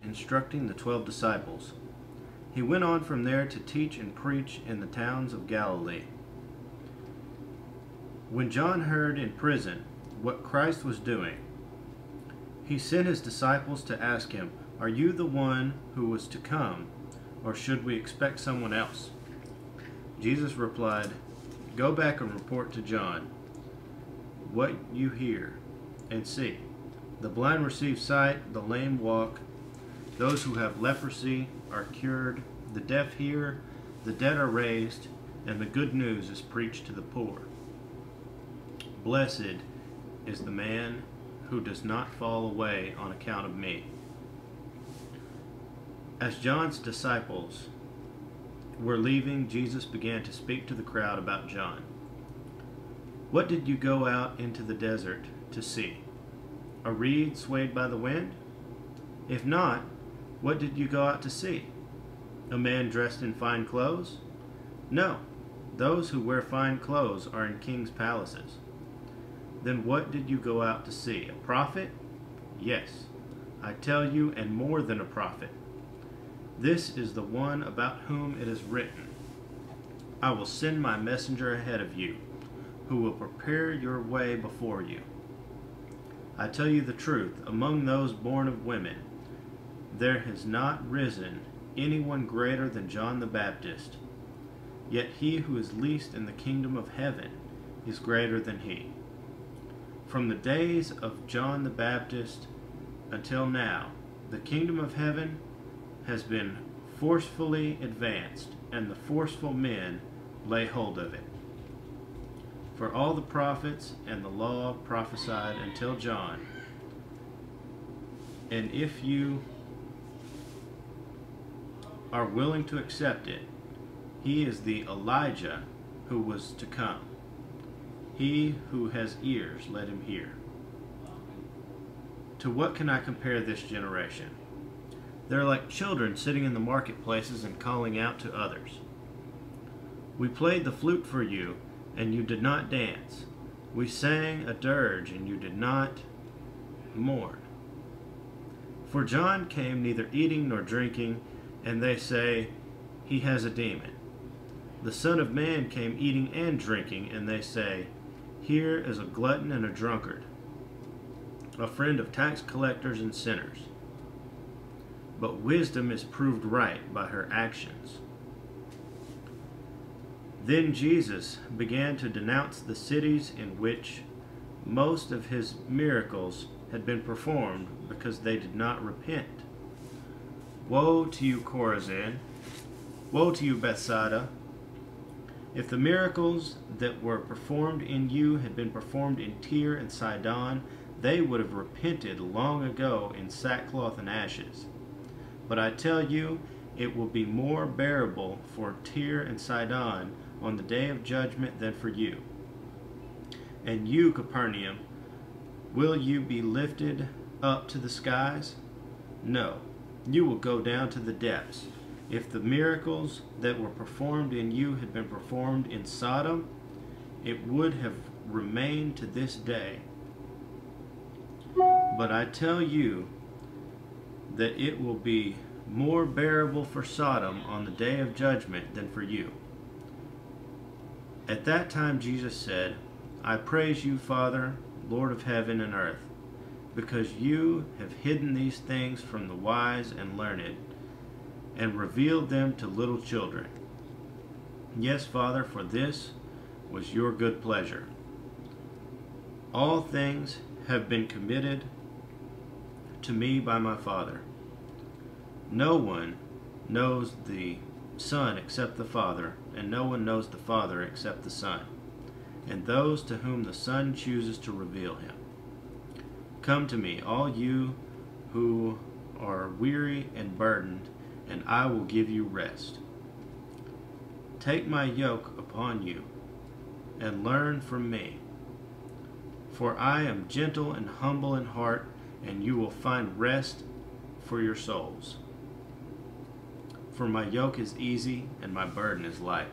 instructing the 12 disciples. He went on from there to teach and preach in the towns of Galilee. When John heard in prison what Christ was doing, he sent his disciples to ask him, "Are you the one who was to come, or should we expect someone else?" Jesus replied, "Go back and report to John what you hear and see. The blind receive sight, the lame walk, those who have leprosy are cured, the deaf hear, the dead are raised, and the good news is preached to the poor. Blessed is the man who does not fall away on account of me." As John's disciples were leaving, Jesus began to speak to the crowd about John. "What did you go out into the desert to see? A reed swayed by the wind? If not, what did you go out to see? A man dressed in fine clothes? No, those who wear fine clothes are in kings' palaces. Then what did you go out to see? A prophet? Yes, I tell you, and more than a prophet. This is the one about whom it is written, 'I will send my messenger ahead of you, who will prepare your way before you.' I tell you the truth, among those born of women, there has not risen anyone greater than John the Baptist. Yet he who is least in the kingdom of heaven is greater than he. From the days of John the Baptist until now, the kingdom of heaven has been forcefully advanced, and the forceful men lay hold of it. For all the prophets and the law prophesied until John. And if you are willing to accept it, he is the Elijah who was to come. He who has ears, let him hear. To what can I compare this generation? They're like children sitting in the marketplaces and calling out to others. We played the flute for you, and you did not dance. We sang a dirge, and you did not mourn. For John came neither eating nor drinking, and they say, 'He has a demon.' The Son of Man came eating and drinking, and they say, 'Here is a glutton and a drunkard, a friend of tax collectors and sinners.' But wisdom is proved right by her actions." Then Jesus began to denounce the cities in which most of his miracles had been performed, because they did not repent. "Woe to you, Chorazin! Woe to you, Bethsaida! If the miracles that were performed in you had been performed in Tyre and Sidon, they would have repented long ago in sackcloth and ashes. But I tell you, it will be more bearable for Tyre and Sidon on the day of judgment than for you. And you, Capernaum, will you be lifted up to the skies? No, you will go down to the depths. If the miracles that were performed in you had been performed in Sodom, it would have remained to this day. But I tell you that it will be more bearable for Sodom on the day of judgment than for you." At that time Jesus said, "I praise you, Father, Lord of heaven and earth, because you have hidden these things from the wise and learned, and revealed them to little children. Yes, Father, for this was your good pleasure. All things have been committed to me by my Father. No one knows the Son except the Father, and no one knows the Father except the Son, and those to whom the Son chooses to reveal him. Come to me, all you who are weary and burdened, and I will give you rest. Take my yoke upon you, and learn from me, for I am gentle and humble in heart, and you will find rest for your souls. For my yoke is easy and my burden is light."